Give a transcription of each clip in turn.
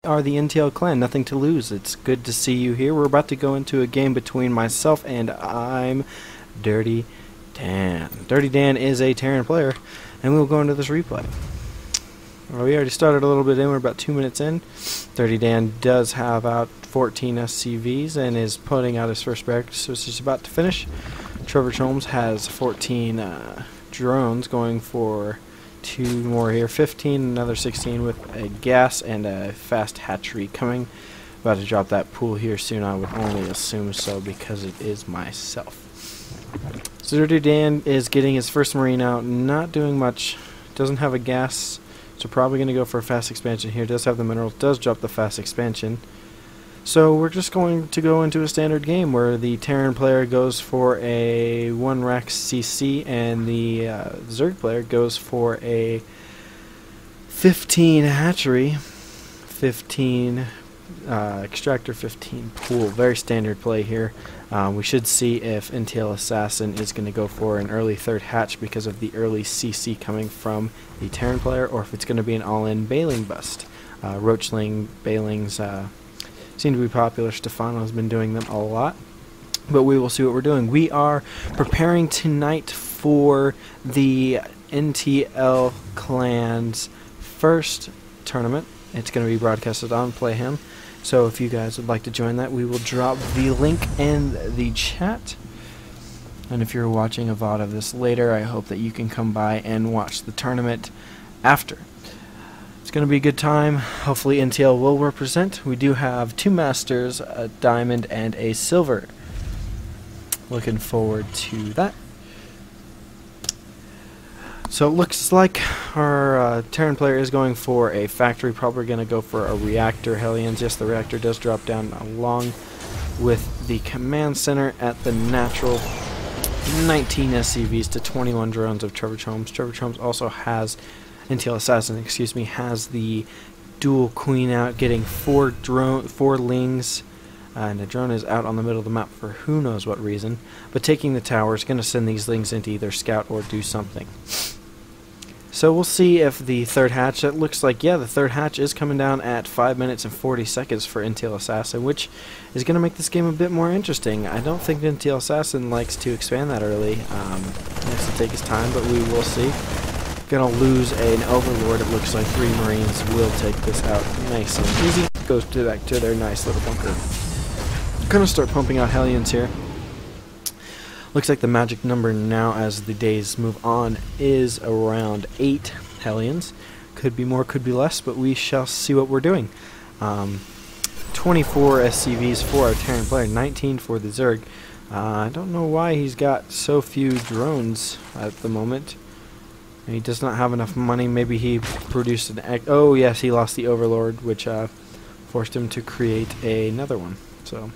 Are the NTL clan, nothing to lose. It's good to see you here. We're about to go into a game between myself and ImDirtyDan. Dirty Dan is a Terran player, and we'll go into this replay. Well, we already started a little bit in. We're about 2 minutes in. Dirty Dan does have out 14 SCVs and is putting out his first barracks, so it's just about to finish. Trevor Holmes has 14 drones, going for 2 more here, 15, another 16 with a gas and a fast hatchery coming. About to drop that pool here soon. I would only assume so because it is myself. So Dirty Dan is getting his first marine out, not doing much. Doesn't have a gas, so probably going to go for a fast expansion here. Does have the minerals, does drop the fast expansion. So we're just going to go into a standard game where the Terran player goes for a 1 rack CC and the Zerg player goes for a 15 hatchery, 15 extractor, 15 pool. Very standard play here. We should see if nTLAssassin is going to go for an early 3rd hatch because of the early CC coming from the Terran player, or if it's going to be an all-in bailing bust. Roachling bailings seem to be popular. Stefano has been doing them a lot, but we will see what we're doing. We are preparing tonight for the NTL clan's first tournament. It's going to be broadcasted on Playham, so if you guys would like to join that, we will drop the link in the chat. And if you're watching a VOD of this later, I hope that you can come by and watch the tournament after. It's going to be a good time. Hopefully NTL will represent. We do have 2 masters, a diamond and a silver. Looking forward to that. So it looks like our Terran player is going for a factory, probably going to go for a reactor. Hellions, yes, the reactor does drop down along with the command center at the natural. 19 SCVs to 21 drones of Trevor Holmes. Trevor Holmes also has nTLAssassin, excuse me, has the dual queen out, getting 4 lings, and the drone is out on the middle of the map for who knows what reason, but taking the tower is going to send these lings into either scout or do something. So we'll see if the 3rd hatch, it looks like, yeah, the 3rd hatch is coming down at 5 minutes and 40 seconds for nTLAssassin, which is going to make this game a bit more interesting. I don't think nTLAssassin likes to expand that early. He has to take his time, but we will see. Gonna lose an overlord. It looks like 3 marines will take this out nice and easy. Goes back to their nice little bunker. Gonna start pumping out Hellions here. Looks like the magic number now, as the days move on, is around 8 Hellions. Could be more, could be less, but we shall see what we're doing. 24 SCVs for our Terran player, 19 for the Zerg. I don't know why he's got so few drones at the moment. He does not have enough money. Maybe he produced an egg. Oh yes, he lost the overlord, which forced him to create another one. So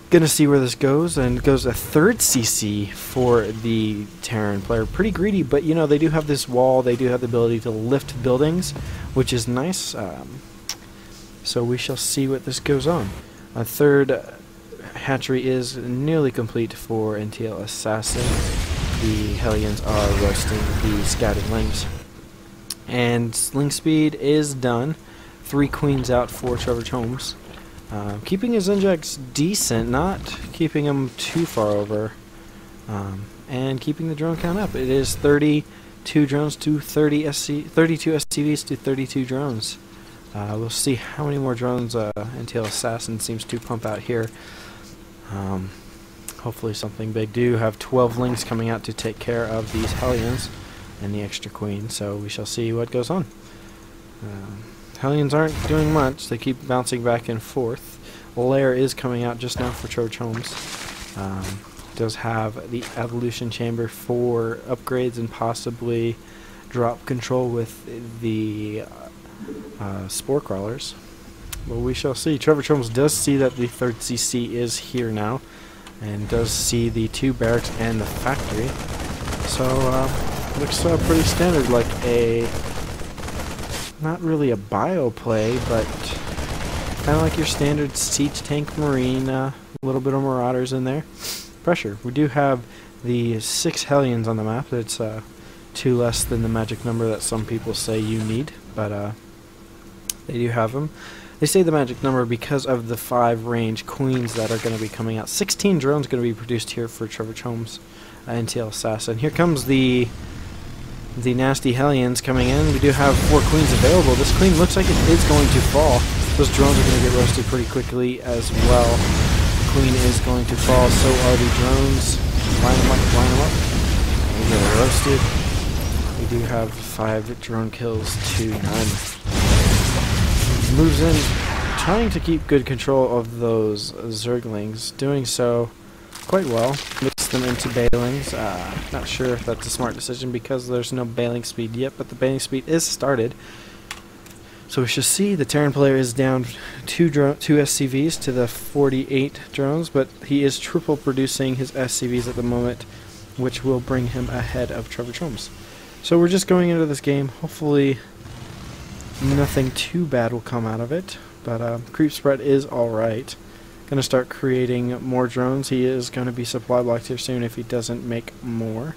gonna see where this goes, and it goes a 3rd CC for the Terran player. Pretty greedy, but you know, they do have this wall. They do have the ability to lift buildings, which is nice. So we shall see what this goes on. A 3rd hatchery is nearly complete for nTLAssassin. The Hellions are roasting the scouted lings. And ling speed is done. 3 queens out for Trevor Holmes. Keeping his injects decent, not keeping him too far over. And keeping the drone count up. It is 32 drones to 32 SCVs to 32 drones. We'll see how many more drones nTLAssassin seems to pump out here. Hopefully something big. Do have 12 lings coming out to take care of these Hellions and the extra queen, so we shall see what goes on. Hellions aren't doing much. They keep bouncing back and forth. Lair is coming out just now for Trevor Holmes. Does have the evolution chamber for upgrades and possibly drop control with the spore crawlers. Well, we shall see. Trevor Holmes does see that the 3rd CC is here now, and does see the 2 barracks and the factory. So looks pretty standard, like a, not really a bio play, but kind of like your standard siege tank marine. A little bit of marauders in there. Pressure. We do have the 6 Hellions on the map. It's 2 less than the magic number that some people say you need, but They do have them. They say the magic number because of the 5 range queens that are going to be coming out. 16 drones going to be produced here for Trevor Chome's nTLAssassin. Here comes the nasty Hellions coming in. We do have 4 queens available. This queen looks like it is going to fall. Those drones are going to get roasted pretty quickly as well. The queen is going to fall, so are the drones. Line them up, line them up. We get roasted. We do have 5 drone kills to none. Moves in, trying to keep good control of those Zerglings. Doing so quite well. Mix them into bailings. Not sure if that's a smart decision because there's no bailing speed yet, but the bailing speed is started. So we should see the Terran player is down 2 SCVs to the 48 drones, but he is triple producing his SCVs at the moment, which will bring him ahead of Trevor Chome's. So we're just going into this game. Hopefully nothing too bad will come out of it, but creep spread is alright. Gonna start creating more drones. He is gonna be supply blocked here soon if he doesn't make more.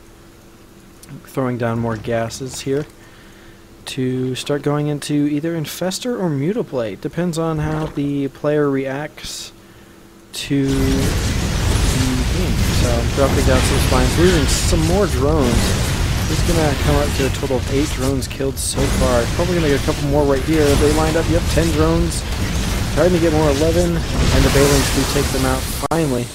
Throwing down more gases here to start going into either Infestor or Mutaplate. Depends on how the player reacts to the game. So dropping down some spines, losing some more drones. He's gonna come up to a total of 8 drones killed so far. Probably gonna get a couple more right here. They lined up, yep, 10 drones. Trying to get more, 11, and the Bailings do take them out finally.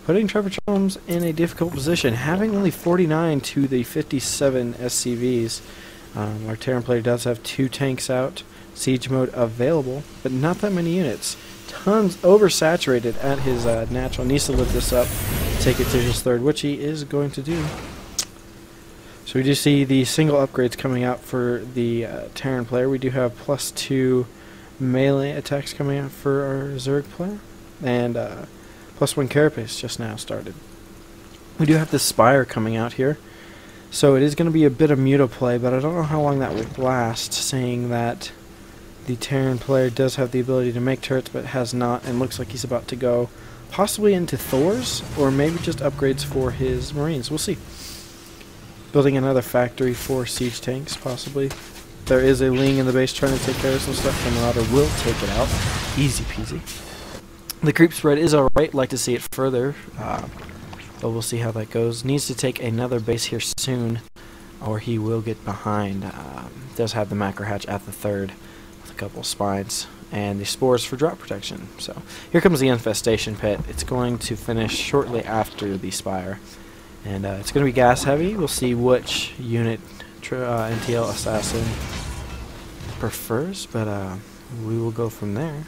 Putting Trevor Chome's in a difficult position. Having only 49 to the 57 SCVs. Our Terran player does have 2 tanks out, siege mode available, but not that many units. Tons oversaturated at his natural. Needs to lift this up, take it to his 3rd, which he is going to do. So we do see the single upgrades coming out for the Terran player. We do have +2 melee attacks coming out for our Zerg player, and +1 carapace just now started. We do have the Spire coming out here, so it is going to be a bit of mutaplay, but I don't know how long that will last, saying that the Terran player does have the ability to make turrets but has not, and looks like he's about to go possibly into Thors, or maybe just upgrades for his Marines. We'll see. Building another factory for siege tanks, possibly. There is a Ling in the base trying to take care of some stuff, and Marauder will take it out. Easy peasy. The creep spread is alright, like to see it further, but we'll see how that goes. Needs to take another base here soon, or he will get behind. Does have the macro hatch at the 3rd, with a couple spines, and the spores for drop protection. So here comes the infestation pit. It's going to finish shortly after the Spire. And it's going to be gas heavy. We'll see which unit nTLAssassin prefers, but we will go from there.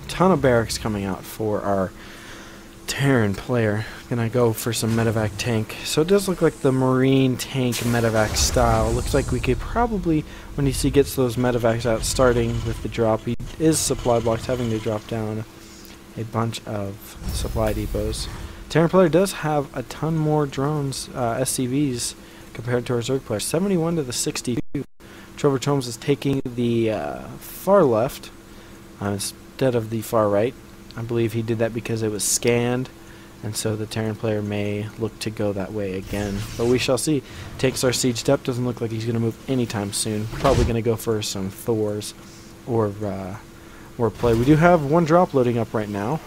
Ton of barracks coming out for our Terran player. Gonna go for some medevac tank. So it does look like the Marine tank medevac style. Looks like we could probably, when he gets those medevacs out, starting with the drop, he is supply blocked, having to drop down a bunch of supply depots. Terran player does have a ton more drones, SCVs, compared to our Zerg player. 71 to the 62. Trevor Chome's is taking the far left instead of the far right. I believe he did that because it was scanned, and so the Terran player may look to go that way again. But we shall see. Takes our siege step. Doesn't look like he's going to move anytime soon. Probably going to go for some Thors or play. We do have 1 drop loading up right now.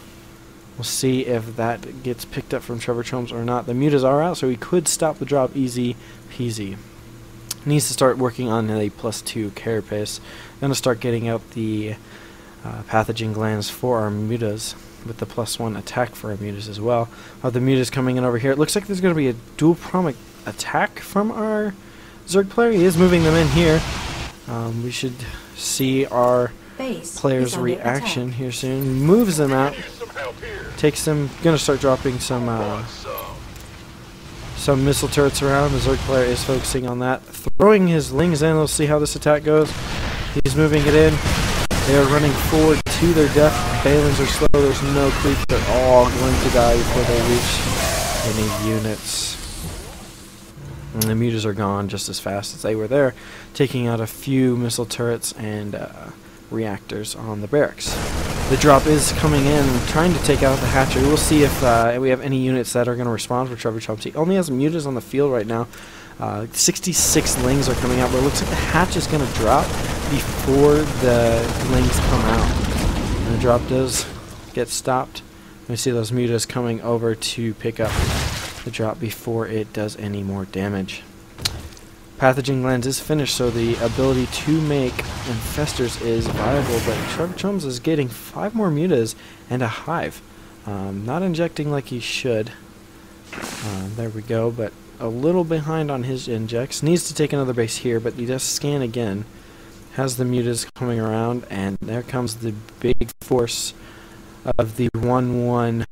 We'll see if that gets picked up from Trevor Chome's or not. The mutas are out, so we could stop the drop easy peasy. Needs to start working on a +2 carapace. Gonna start getting out the pathogen glands for our mutas, with the +1 attack for our mutas as well. The mutas coming in over here. It looks like there's going to be a dual prompt attack from our Zerg player. He is moving them in here. We should see our player's reaction here soon. Moves them out. Takes them. Gonna start dropping some missile turrets around. The Zerg player is focusing on that. Throwing his Lings in. Let's see how this attack goes. He's moving it in. They are running forward to their death. Bailings are slow. There's no creep. They're all going to die before they reach any units. And the mutas are gone just as fast as they were there, taking out a few missile turrets and reactors on the barracks. The drop is coming in, trying to take out the hatchery. We'll see if we have any units that are going to respond for Trevor Chomsky. He only has mutas on the field right now. 66 lings are coming out, but it looks like the hatch is going to drop before the lings come out. And the drop does get stopped. We see those mutas coming over to pick up the drop before it does any more damage. Pathogen glands is finished, so the ability to make infestors is viable, but Trevor Chums is getting 5 more mutas and a hive. Not injecting like he should. There we go, but a little behind on his injects. Needs to take another base here, but he does scan again. Has the mutas coming around, and there comes the big force of the 1-1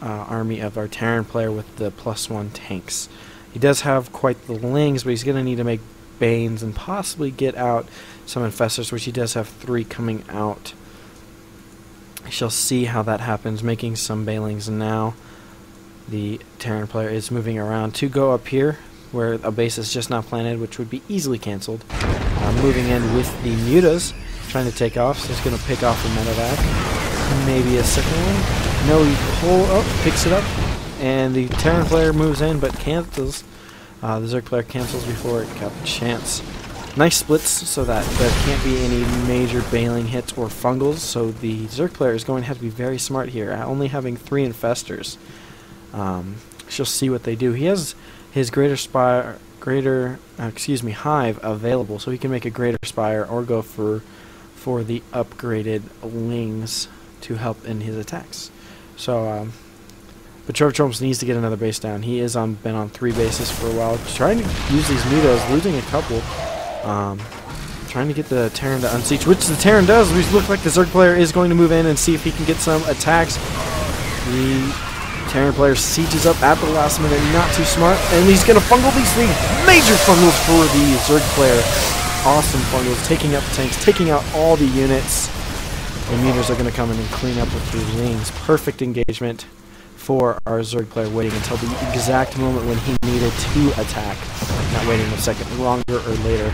army of our Terran player with the +1 tanks. He does have quite the lings, but he's going to need to make Banes and possibly get out some infestors, which he does have 3 coming out. We shall see how that happens, making some Banelings now. The Terran player is moving around to go up here, where a base is just not planted, which would be easily cancelled. Moving in with the mutas, trying to take off, so he's going to pick off the medevac. Maybe a second one. No, he picks it up. And the Terran player moves in, but cancels. The Zerg player cancels before it got the chance. Nice splits, so that there can't be any major bailing hits or fungals. So the Zerg player is going to have to be very smart here, only having 3 infestors. She'll see what they do. He has his hive available, so he can make a greater spire or go for the upgraded lings to help in his attacks. So. But Trevor Chums needs to get another base down. He is been on 3 bases for a while, trying to use these mutas, losing a couple. Trying to get the Terran to unsiege, which the Terran does. We look like the Zerg player is going to move in and see if he can get some attacks. The Terran player sieges up at the last minute, not too smart, and he's going to fungal these 3 major fungals for the Zerg player. Awesome fungals, taking out the tanks, taking out all the units. The mutas are going to come in and clean up with 3 lings. Perfect engagement for our Zerg player, waiting until the exact moment when he needed to attack, not waiting a second longer or later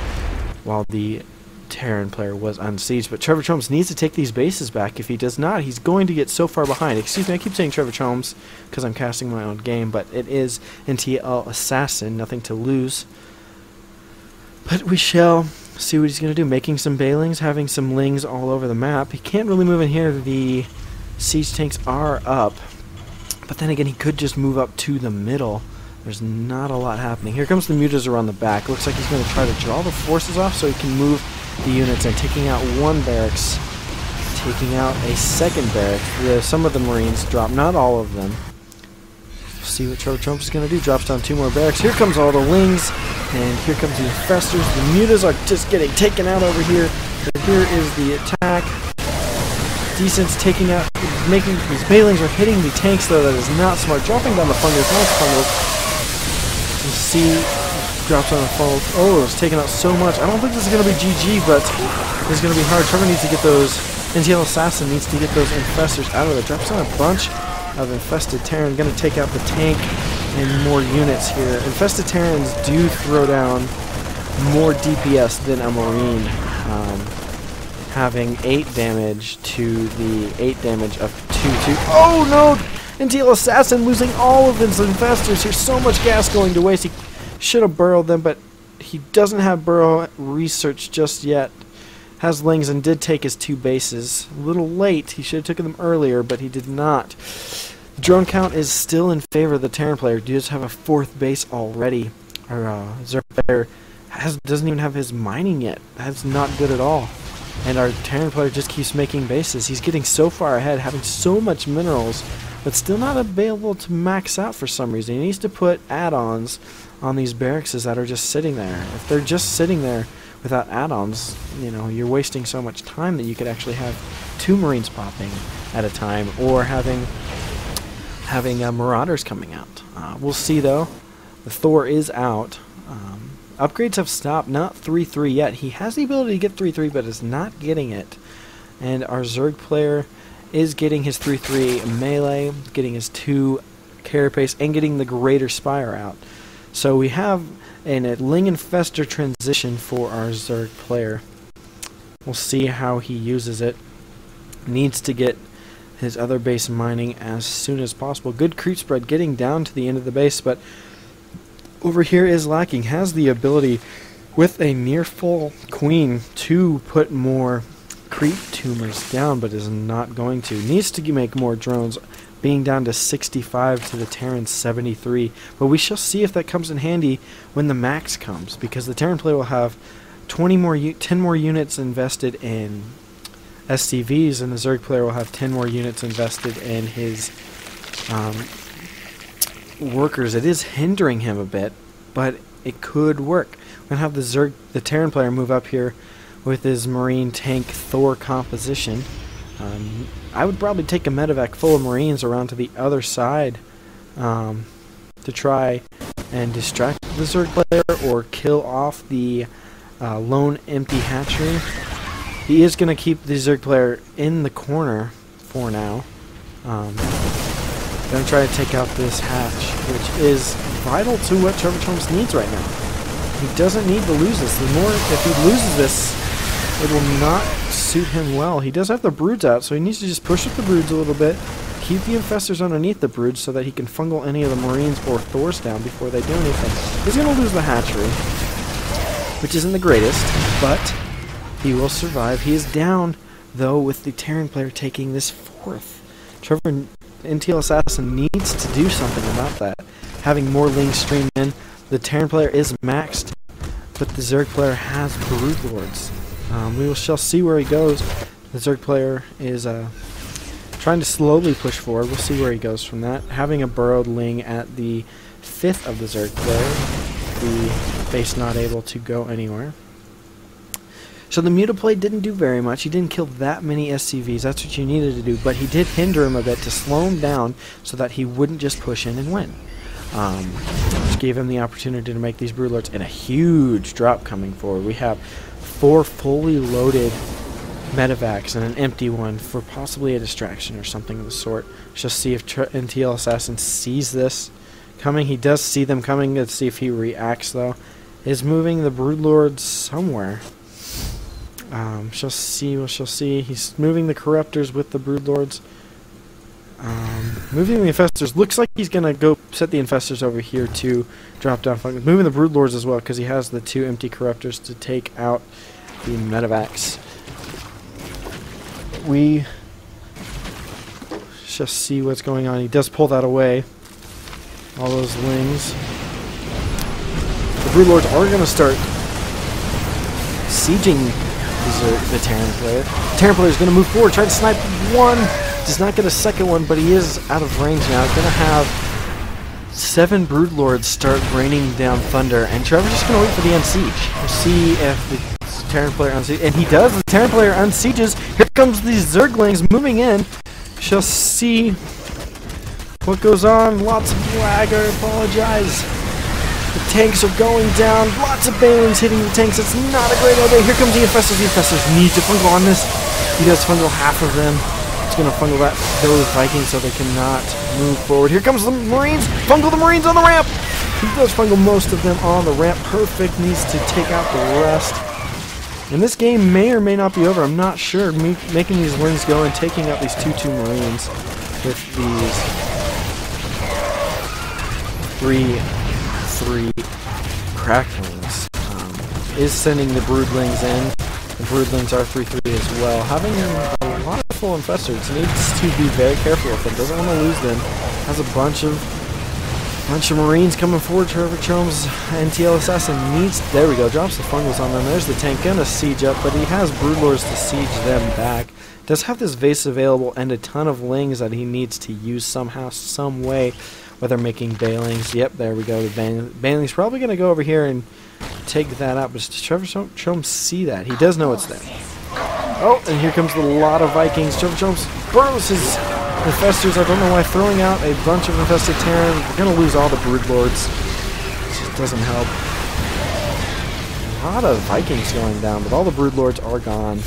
while the Terran player was unsieged. But Trevor Chums needs to take these bases back. If he does not, he's going to get so far behind. Excuse me, I keep saying Trevor Chums because I'm casting my own game, but it is nTLAssassin, nothing to lose. But we shall see what he's going to do. Making some bailings, having some lings all over the map. He can't really move in here. The siege tanks are up. But then again, he could just move up to the middle. There's not a lot happening. Here comes the mutas around the back. Looks like he's going to try to draw the forces off so he can move the units and taking out 1 barracks. Taking out a 2nd barrack. Some of the Marines drop, not all of them. See what Trevor Chums is going to do. Drops down 2 more barracks. Here comes all the lings. And here comes the infestors. The mutas are just getting taken out over here. But here is the attack. Decent's taking out, making these bailings are hitting the tanks, though. That is not smart. Dropping down the fungals, nice fungals. You see, drops on the fungals. Oh, it's taking out so much. I don't think this is going to be GG, but it's going to be hard. Trevor needs to get those. nTLAssassin needs to get those infestors out of there. Drops on a bunch of infested Terran. Going to take out the tank and more units here. Infested Terrans do throw down more DPS than a Marine. Having 8 damage to the 8 damage of 2-2. Oh no! nTLAssassin losing all of his infestors. Here's so much gas going to waste. He should have burrowed them, but he doesn't have burrow research just yet. Has lings and did take his 2 bases. A little late. He should have taken them earlier, but he did not. The drone count is still in favor of the Terran player. He does have a 4th base already. Our Zerg player doesn't even have his mining yet. That's not good at all. And our Terran player just keeps making bases. He's getting so far ahead, having so much minerals, but still not available to max out for some reason. He needs to put add-ons on these barracks that are just sitting there. If they're just sitting there without add-ons, you know, you're wasting so much time that you could actually have 2 Marines popping at a time, or having Marauders coming out. We'll see, though. The Thor is out. Upgrades have stopped, not 3-3 yet. He has the ability to get 3-3, but is not getting it. And our Zerg player is getting his 3-3 melee, getting his 2 carapace, and getting the greater spire out. So we have a Ling Infestor transition for our Zerg player. We'll see how he uses it. Needs to get his other base mining as soon as possible. Good creep spread getting down to the end of the base, but over here is lacking. Has the ability with a near full queen to put more creep tumors down, but is not going to. Needs to make more drones, being down to 65 to the Terran's 73. But we shall see if that comes in handy when the max comes, because the Terran player will have 10 more units invested in SCVs, and the Zerg player will have 10 more units invested in his workers. It is hindering him a bit, but it could work. We're going to have the Terran player move up here with his Marine tank Thor composition. I would probably take a medevac full of Marines around to the other side to try and distract the Zerg player or kill off the lone empty hatchery. He is going to keep the Zerg player in the corner for now. Going to try to take out this hatch, which is vital to what Trevor Thomas needs right now. He doesn't need to lose this. If he loses this, it will not suit him well. He does have the broods out, so he needs to just push up the broods a little bit, keep the infestors underneath the broods so that he can fungal any of the Marines or Thors down before they do anything. He's going to lose the hatchery, which isn't the greatest, but he will survive. He is down, though, with the Terran player taking this fourth. Trevor nTLAssassin needs to do something about that. Having more lings stream in, the Terran player is maxed, but the Zerg player has Broodlords. We shall see where he goes. The Zerg player is trying to slowly push forward. We'll see where he goes from that. Having a burrowed ling at the 5th of the Zerg player, the base not able to go anywhere. So the Mutaplay didn't do very much. He didn't kill that many SCVs. That's what you needed to do. But he did hinder him a bit to slow him down so that he wouldn't just push in and win. Which gave him the opportunity to make these Broodlords, and a huge drop coming forward. We have 4 fully loaded medevacs and an empty one for possibly a distraction or something of the sort. Just see if nTLAssassin sees this coming. He does see them coming. Let's see if he reacts, though. Is moving the Broodlords somewhere. Shall see. We shall see. He's moving the Corruptors with the Broodlords. Moving the Infestors. Looks like he's going to go set the Infestors over here to drop down. Moving the Broodlords as well, because he has the 2 empty Corruptors to take out the medevacs. We shall see what's going on. He does pull that away. All those lings. The Broodlords are going to start sieging the Terran player. The Terran player is going to move forward, try to snipe one. Does not get a second one, but he is out of range now. Going to have 7 Broodlords start raining down thunder, and Trevor's just going to wait for the unsiege. We'll see if the Terran player unsieges, and he does. The Terran player unsieges. Here comes these Zerglings moving in. Shall see what goes on. Lots of lag. I apologize. The tanks are going down. Lots of Banelings hitting the tanks. It's not a great idea. Here comes the Infestors. The Infestors need to fungal on this. He does fungal half of them. It's going to fungal those Vikings so they cannot move forward. Here comes the Marines. Fungal the Marines on the ramp. He does fungal most of them on the ramp. Perfect. Needs to take out the rest. And this game may or may not be over. I'm not sure. Making these lings go and taking out these 2-2 Marines with these 3 Cracklings is sending the Broodlings in. The Broodlings are 3-3 as well. Having a lot of full Infestors, needs to be very careful with them. Doesn't want to lose them. Has a bunch of Marines coming forward. Trevor Chome's nTLAssassin needs. There we go. Drops the fungals on them. There's the tank. Gonna siege up, but he has Broodlords to siege them back. Does have this vase available and a ton of lings that he needs to use somehow, some way. Whether making Banelings. Yep, there we go. The Banelings probably going to go over here and take that out. But does Trevor Chome see that? He does know it's there. Oh, and here comes a lot of Vikings. Trevor Chome burrows his Infestors. I don't know why. Throwing out a bunch of infested Terran. We're going to lose all the Broodlords. It just doesn't help. A lot of Vikings going down, but all the Broodlords are gone.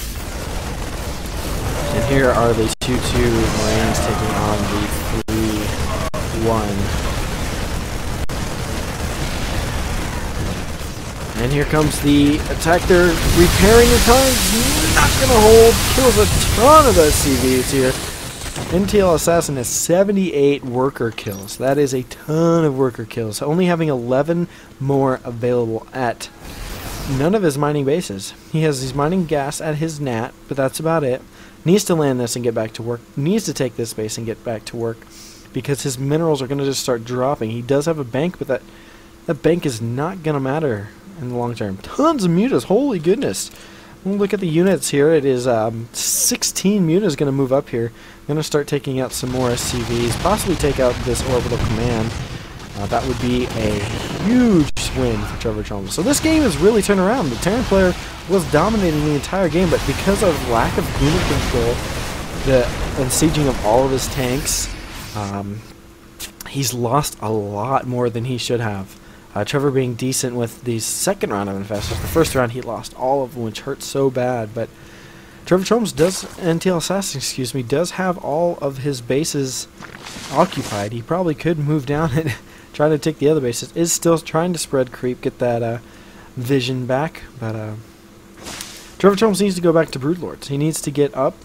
And here are the 2-2 Marines taking on the 3-1. And here comes the attack. They're repairing the tanks. Not going to hold. Kills a ton of SCVs here. nTLAssassin has 78 worker kills. That is a ton of worker kills. Only having 11 more available at none of his mining bases. He has his mining gas at his NAT, but that's about it. Needs to land this and get back to work. Needs to take this base and get back to work because his minerals are going to just start dropping. He does have a bank, but that bank is not going to matter in the long term. Tons of mutas. Holy goodness. We'll look at the units here. It is 16 mutas going to move up here. Going to start taking out some more SCVs. Possibly take out this orbital command. That would be a huge win for Trevor Chalmers. So this game has really turned around. The Terran player was dominating the entire game, but because of lack of unit control, the unsieging of all of his tanks, he's lost a lot more than he should have. Trevor being decent with the second round of infestors. The first round he lost all of them, which hurt so bad, but Trevor Chalmers does, nTLAssassin, excuse me, does have all of his bases occupied. He probably could move down and try to take the other bases. Is still trying to spread creep, get that vision back, but Trevor Chalmers needs to go back to Broodlords. He needs to get up.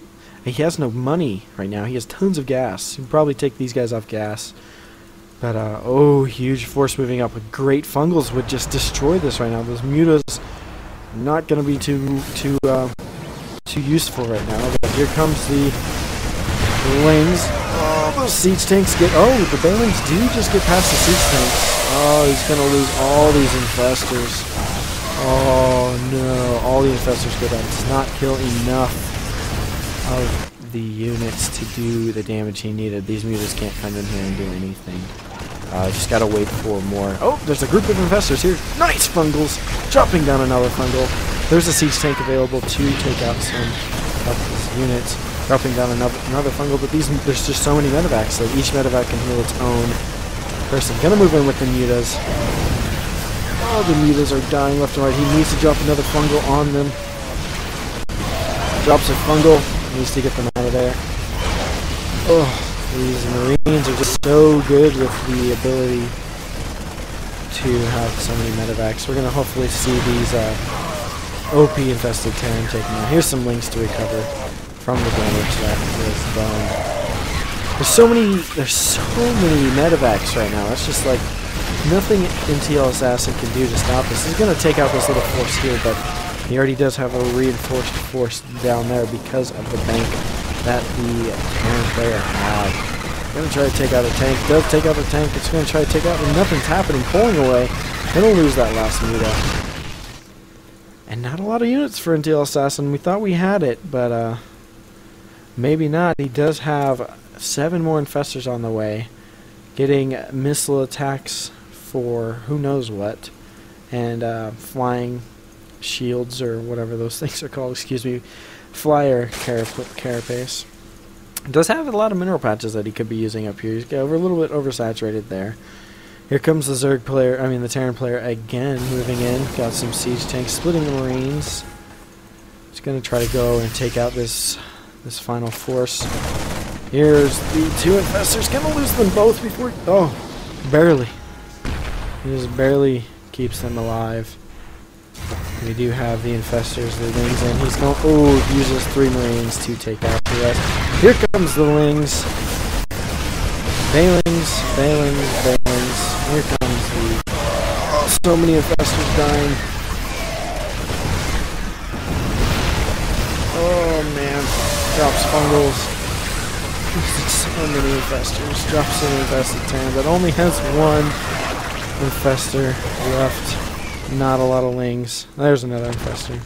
He has no money right now. He has tons of gas. He can probably take these guys off gas. But, oh, huge force moving up. Great fungals would just destroy this right now. Those mutas are not going to be too useful right now. But here comes the Lings. Oh, those siege tanks get... Oh, the Banelings do just get past the siege tanks. Oh, he's going to lose all these infestors. Oh, no. All the infestors go down. Does not kill enough of the units to do the damage he needed. These mutas can't come in here and do anything. Just gotta wait for more. Oh, there's a group of infestors here. Nice fungals! Dropping down another fungal. There's a siege tank available to take out some of his units. Dropping down another fungal, but there's just so many medevacs that each medevac can heal its own person. Gonna move in with the mutas. Oh, the mutas are dying left and right. He needs to drop another fungal on them. Drops a fungal. Needs to get them out of there. Oh. These Marines are just so good with the ability to have so many medevacs. We're going to hopefully see these OP infested Terran taken out. Here's some links to recover from the damage that was done. There's so many medevacs right now. It's just like nothing nTLAssassin can do to stop this. He's going to take out this little force here, but he already does have a reinforced force down there because of the bank that the Terran player had. Gonna try to take out a tank. Does take out the tank. It's gonna try to take out, and nothing's happening. Pulling away. Gonna lose that last muta. And not a lot of units for nTLAssassin. We thought we had it, but maybe not. He does have 7 more infestors on the way, getting missile attacks for who knows what, and flying shields or whatever those things are called. Excuse me. Flyer carapace. Does have a lot of mineral patches that he could be using up here. He's got a little bit oversaturated there. Here comes the Zerg player, the Terran player again, moving in. Got some siege tanks, splitting the Marines. He's going to try to go and take out this final force. Here's the 2 infestors. Going to lose them both before... Oh, barely. He just barely keeps them alive. We do have the infestors, the Lings, and he's going... Oh, uses 3 Marines to take out the rest. Here comes the Lings. Banelings. Here comes the... Oh, so many infestors dying. Oh, man. Drops fungals. So many infestors. Drops an infested Terran, but only has 1 infestor left. Not a lot of Lings. There's another infestor.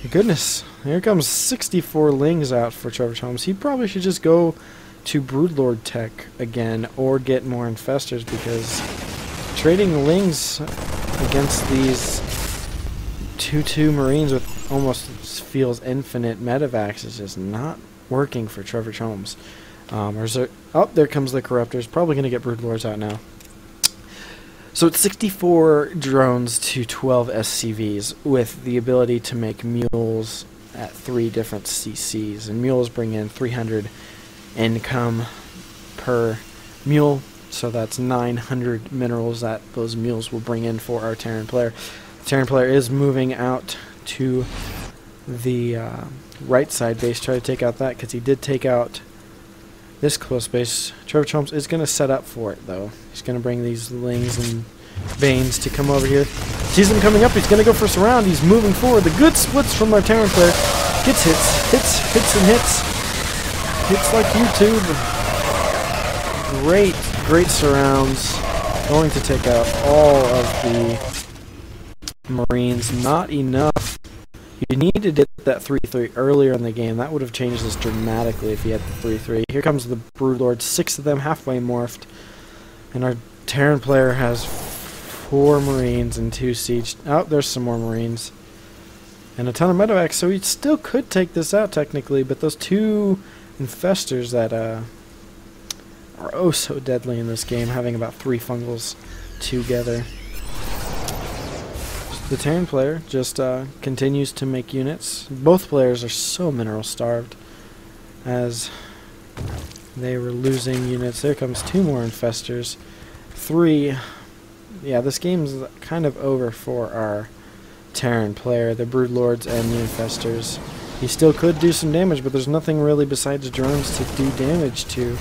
Goodness. Here comes 64 Lings out for Trevor Chalmers. He probably should just go to Broodlord tech again or get more infestors, because trading Lings against these 2-2 Marines with almost feels infinite medevacs is just not working for Trevor Chalmers. Oh, there comes the Corruptors. Probably going to get Broodlords out now. So it's 64 drones to 12 SCVs with the ability to make mules at 3 different CCs. And mules bring in 300 income per mule. So that's 900 minerals that those mules will bring in for our Terran player. The Terran player is moving out to the right side base, try to take out that, because he did take out this close base. Trevor Chalmers is going to set up for it, though. He's going to bring these Lings and Banes to come over here. Sees them coming up. He's going to go for a surround. He's moving forward. The good splits from our Terran player. Gets hits and hits. Hits like YouTube. Great surrounds. Going to take out all of the Marines. Not enough. You needed to get that 3-3 earlier in the game. That would have changed this dramatically if you had the 3-3. Here comes the Broodlord. 6 of them halfway morphed. And our Terran player has 4 Marines and 2 siege. Oh, there's some more Marines. And a ton of medevacs, so he still could take this out technically, but those 2 infestors that are oh so deadly in this game, having about 3 fungals together. The Terran player just continues to make units. Both players are so mineral starved as they were losing units. There comes 2 more infestors. 3. Yeah, this game's kind of over for our Terran player, the Broodlords and the infestors. He still could do some damage, but there's nothing really besides drones to do damage to.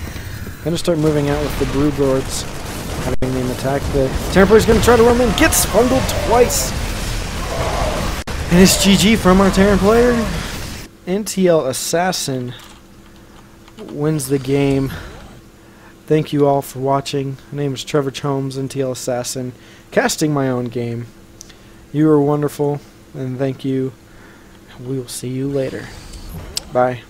Gonna start moving out with the Broodlords, having them attack. The Terran player's gonna try to run in, gets fungled twice! And it's GG from our Terran player. nTLAssassin wins the game. Thank you all for watching. My name is Trevor Chalmers, nTLAssassin, casting my own game. You are wonderful, and thank you. We will see you later. Bye.